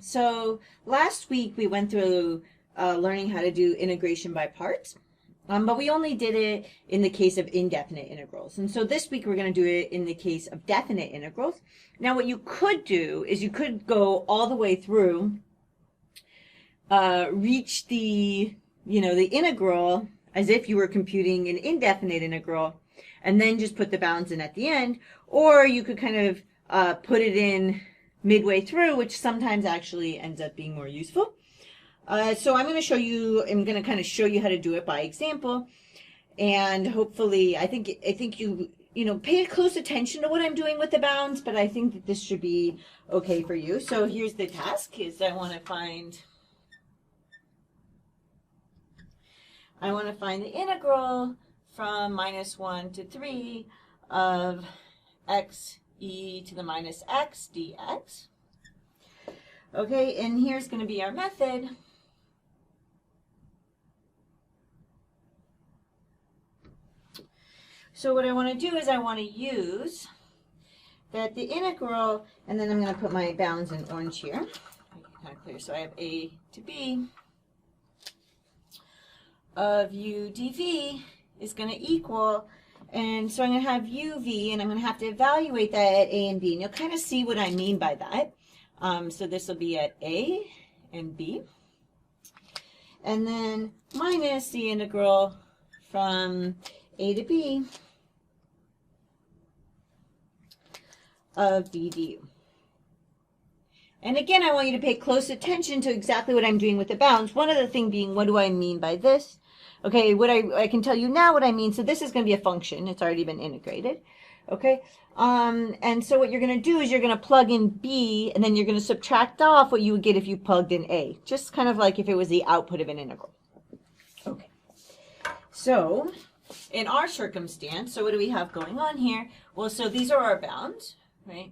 So last week we went through learning how to do integration by parts, but we only did it in the case of indefinite integrals. And so this week we're going to do it in the case of definite integrals. Now what you could do is you could go all the way through, reach the integral as if you were computing an indefinite integral, and then just put the bounds in at the end, or you could kind of put it in midway through, which sometimes actually ends up being more useful. So I'm going to kind of show you how to do it by example, and hopefully I think you pay close attention to what I'm doing with the bounds, but I think that this should be okay for you. So here's the task: is I want to find the integral from -1 to 3 of x e to the minus x dx. Okay, and here's going to be our method. So what I want to do is I want to use that the integral, and then I'm going to put my bounds in orange here. Make it kind of clear. So I have a to b of u dv is going to equal, and so I'm going to have uv, and I'm going to have to evaluate that at a and b, and you'll kind of see what I mean by that. So this will be at a and b, and then minus the integral from a to b of b du. And again, I want you to pay close attention to exactly what I'm doing with the bounds. One other thing being, what do I mean by this? Okay, what I can tell you now what I mean. So this is going to be a function. It's already been integrated. Okay, and so what you're going to do is you're going to plug in b, and then you're going to subtract off what you would get if you plugged in a. Just kind of like if it was the output of an integral. Okay, so in our circumstance, so what do we have going on here? Well, so these are our bounds, right?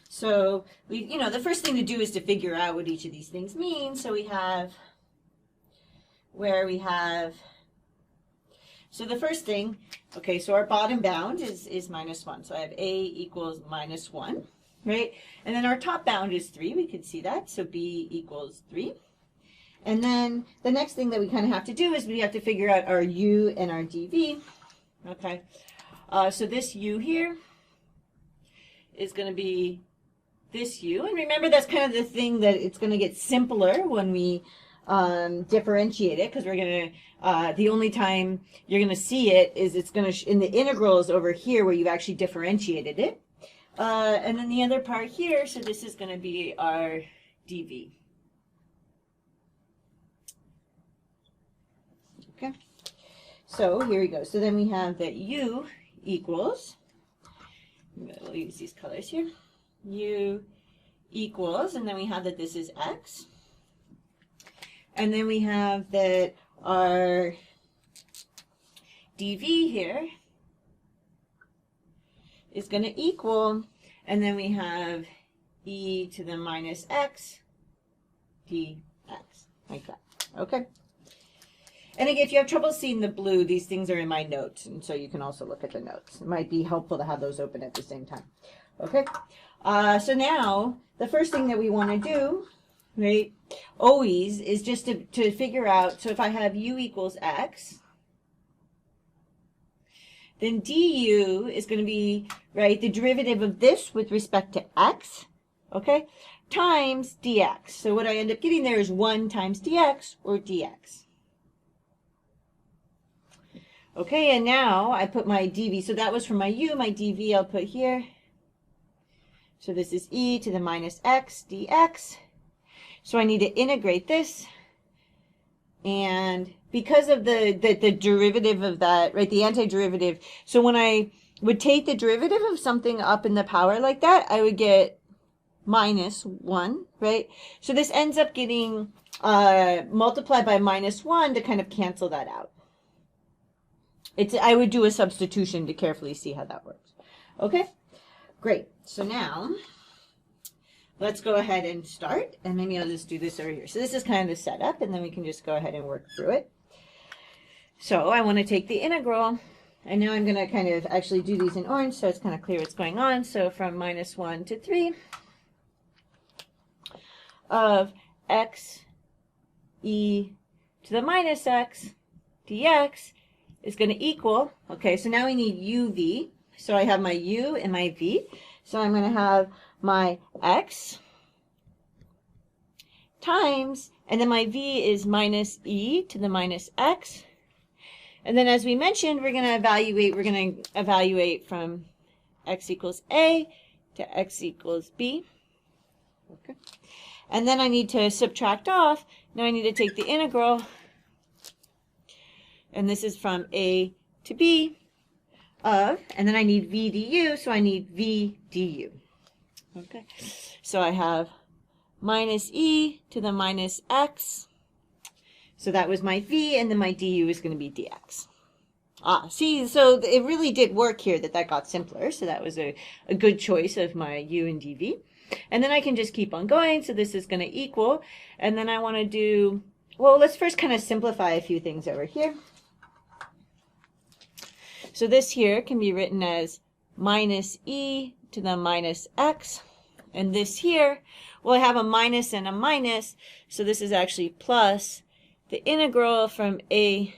So the first thing to do is to figure out what each of these things mean. So we have so the first thing, okay, so our bottom bound is -1. So I have a equals -1, right? And then our top bound is 3. We can see that. So b equals 3. And then the next thing that we kind of have to do is we have to figure out our u and our dv. Okay, so this u here is going to be this u, and remember that's kind of the thing that it's going to get simpler when we differentiate it, because we're going to the only time you're going to see it is it's going to in the integrals over here where you've actually differentiated it, and then the other part here, so this is going to be our dv. Okay, so here we go. So then we have that u equals, we'll use these colors here, u equals, and then we have that this is x, and then we have that our dv here is going to equal, and then we have e to the minus x dx, like that. Okay, and again, if you have trouble seeing the blue, these things are in my notes, and so you can also look at the notes. It might be helpful to have those open at the same time. Okay, so now the first thing that we want to do, right, always is just to figure out, so if I have u equals x, then du is going to be, right, the derivative of this with respect to x, okay, times dx. So what I end up getting there is 1 times dx, or dx. Okay, and now I put my dv, so that was for my u, my dv I'll put here. So this is e to the minus x dx. So I need to integrate this, and because of the derivative of that, right, the antiderivative, so when I would take the derivative of something up in the power like that, I would get -1, right? So this ends up getting multiplied by -1 to kind of cancel that out. I would do a substitution to carefully see how that works. Okay, great. So now let's go ahead and start, and maybe I'll just do this over here. So this is kind of the setup, and then we can just go ahead and work through it. So I want to take the integral, and now I'm going to kind of actually do these in orange so it's kind of clear what's going on. So from -1 to 3, of x e to the minus x dx is going to equal, okay, so now we need uv. So I have my u and my v. So I'm going to have my x times, and then my v is minus e to the minus x. And then as we mentioned, we're going to evaluate from x equals a to x equals b. Okay. And then I need to subtract off. Now I need to take the integral, and this is from a to b of, and then I need v du, so I need v du. Okay, so I have minus e to the minus x. So that was my v, and then my du is going to be dx. See, so it really did work here that got simpler. So that was a good choice of my u and dv. And then I can just keep on going. So this is going to equal, and then I want to do, well, let's first kind of simplify a few things over here. So this here can be written as minus e to the minus x. And this here, well, I have a minus and a minus. So this is actually plus the integral from a,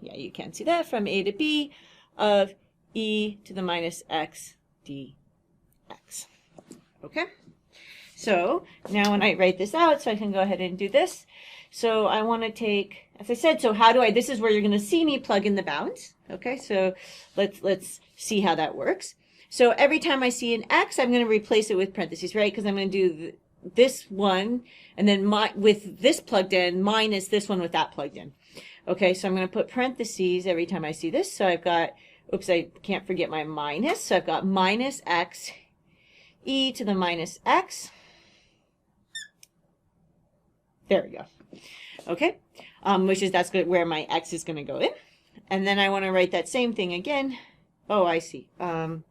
yeah, you can't see that, from a to b of e to the minus x dx. Okay? So now when I write this out, so I can go ahead and do this. So I want to take, as I said, so how do I, this is where you're going to see me plug in the bounds. Okay, so let's see how that works. So every time I see an x, I'm going to replace it with parentheses, right? Because I'm going to do this one, and then with this plugged in, minus this one with that plugged in. Okay, so I'm going to put parentheses every time I see this. So I've got, oops, I can't forget my minus. So I've got minus x e to the minus x. There we go. Okay, which is, that's good, where my x is going to go in. And then I want to write that same thing again. Oh, I see. Let's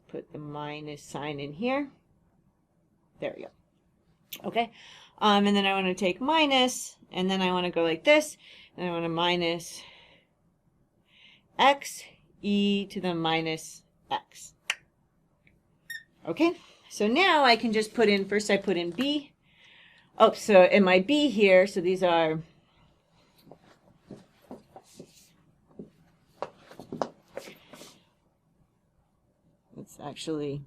put the minus sign in here. There we go. Okay. And then I want to take minus, and then I want to go like this, and I want to minus x e to the minus x. Okay. So now I can just put in, first I put in b. Oh, so in my b here, so these are, let's actually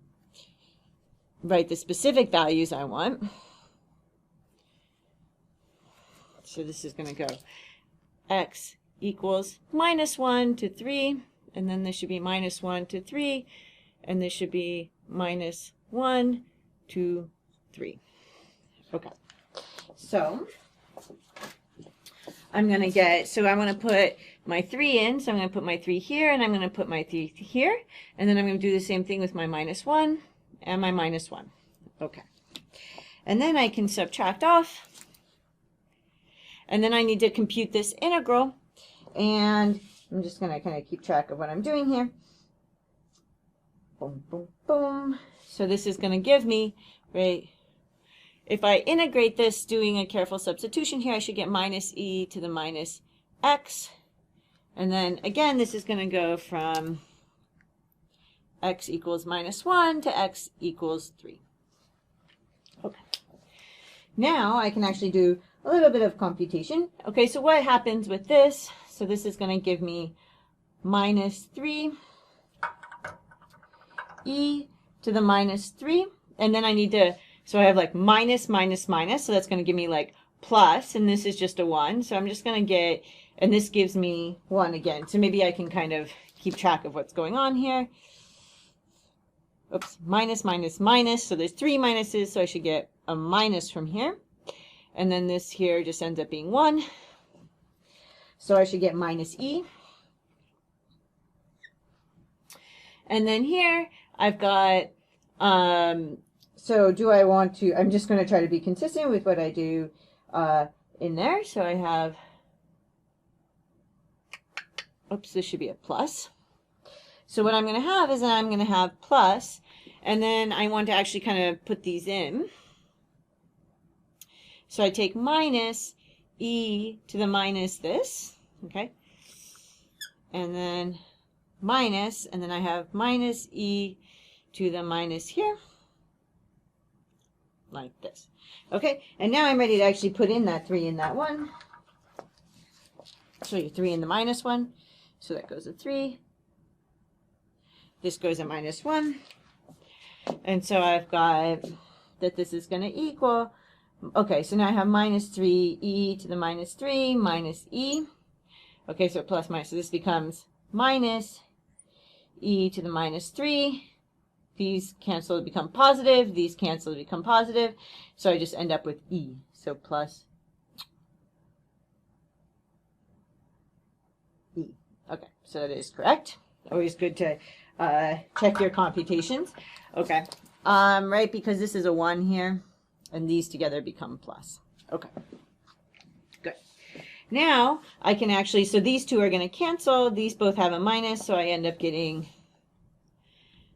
write the specific values I want. So this is going to go x equals minus 1 to 3, and then this should be minus 1 to 3, and this should be minus 1 to 3. Okay. So I'm going to get, so I want to put my 3 in, so I'm going to put my 3 here, and I'm going to put my 3 here, and then I'm going to do the same thing with my minus 1 and my minus 1. Okay. And then I can subtract off, and then I need to compute this integral, and I'm just going to kind of keep track of what I'm doing here. Boom, boom, boom. So this is going to give me, right, if I integrate this, doing a careful substitution here, I should get minus e to the minus x. And then again, this is going to go from x equals minus 1 to x equals 3. Okay. Now I can actually do a little bit of computation. Okay, so what happens with this? So this is going to give me minus 3 e to the minus 3. And then I need to, so I have like minus, minus, minus. So that's going to give me like plus, and this is just a 1. So I'm just going to get, and this gives me 1 again. So maybe I can kind of keep track of what's going on here. Oops, minus, minus, minus. So there's 3 minuses, so I should get a minus from here. And then this here just ends up being 1. So I should get minus e. And then here I've got, so do I want to, I'm just going to try to be consistent with what I do in there. So I have, oops, this should be a plus. So what I'm going to have is I'm going to have plus, and then I want to actually kind of put these in. So I take minus e to the minus this, okay, and then minus, and then I have minus e to the minus here. like this. Okay, and now I'm ready to actually put in that 3 in that 1. So your 3 in the minus 1. So that goes a 3. This goes a minus 1. And so I've got that this is going to equal, okay, so now I have minus 3e to the minus 3 minus e. Okay, so plus minus, so this becomes minus e to the minus 3. These cancel to become positive. These cancel to become positive. So I just end up with e. So plus e. Okay, so that is correct. Always good to check your computations. Okay, right, because this is a 1 here, and these together become plus. Okay, good. Now I can actually, so these two are going to cancel. These both have a minus, so I end up getting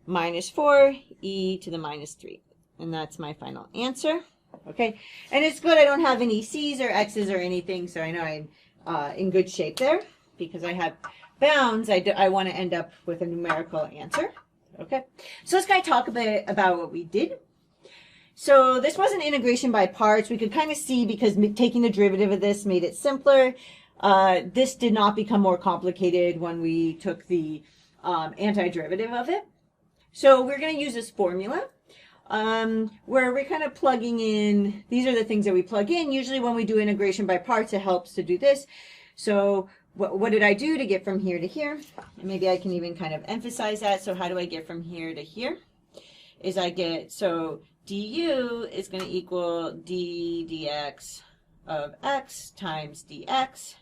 minus 4 e to the minus 3. And that's my final answer. Okay, and it's good I don't have any c's or x's or anything, so I know I'm in good shape there. Because I have bounds, I want to end up with a numerical answer. Okay, so let's kind of talk a bit about what we did. So this wasn't integration by parts. We could kind of see because taking the derivative of this made it simpler. This did not become more complicated when we took the antiderivative of it. So we're going to use this formula where we're kind of plugging in. These are the things that we plug in. Usually when we do integration by parts, it helps to do this. So what did I do to get from here to here? And maybe I can even kind of emphasize that. So how do I get from here to here? Is I get, so du is going to equal d dx of x times dx.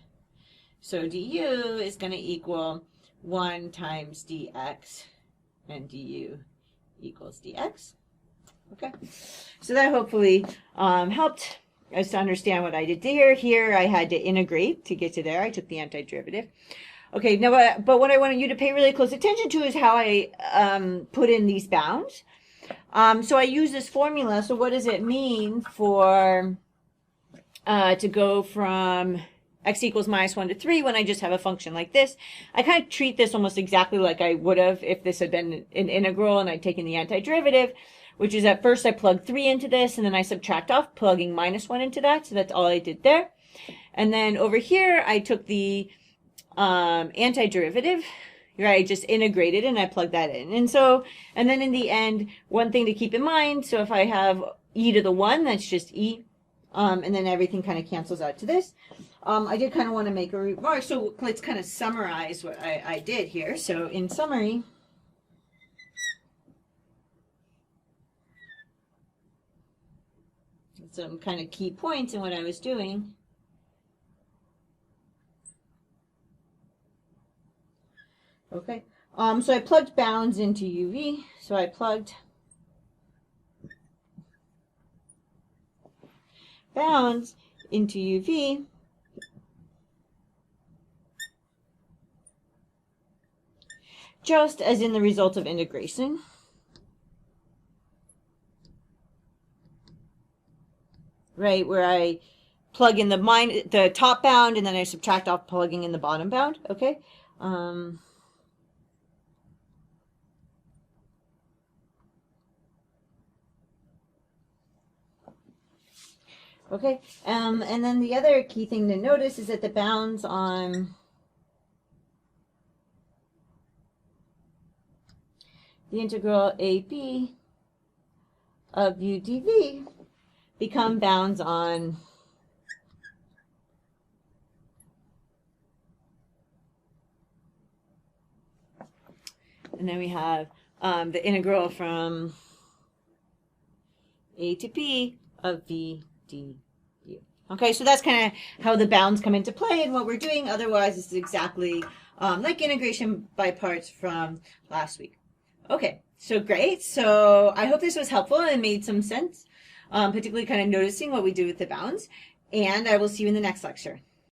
So du is going to equal 1 times dx, and du equals dx. Okay, so that hopefully helped us to understand what I did there. Here I had to integrate to get to there. I took the antiderivative. Okay, now, but what I want you to pay really close attention to is how I put in these bounds. So I use this formula. So what does it mean for to go from x equals minus 1 to 3 when I just have a function like this? I kind of treat this almost exactly like I would have if this had been an integral and I'd taken the antiderivative, which is at first I plug 3 into this, and then I subtract off, plugging minus 1 into that. So that's all I did there. And then over here, I took the antiderivative, right? I just integrated and I plugged that in. And so, and then in the end, one thing to keep in mind, so if I have e to the 1, that's just e, and then everything kind of cancels out to this. I did kind of want to make a remark, so let's kind of summarize what I did here. So in summary, some kind of key points in what I was doing. Okay, so I plugged bounds into UV. So I plugged bounds into UV. Just as in the result of integration. Right, where I plug in the top bound and then I subtract off plugging in the bottom bound. Okay. Okay, and then the other key thing to notice is that the bounds on the integral AB of u dv become bounds on and then we have the integral from a to b of v du. Okay, so that's kind of how the bounds come into play and what we're doing. Otherwise, this is exactly like integration by parts from last week. Okay, so great. So I hope this was helpful and made some sense, particularly kind of noticing what we do with the bounds. And I will see you in the next lecture.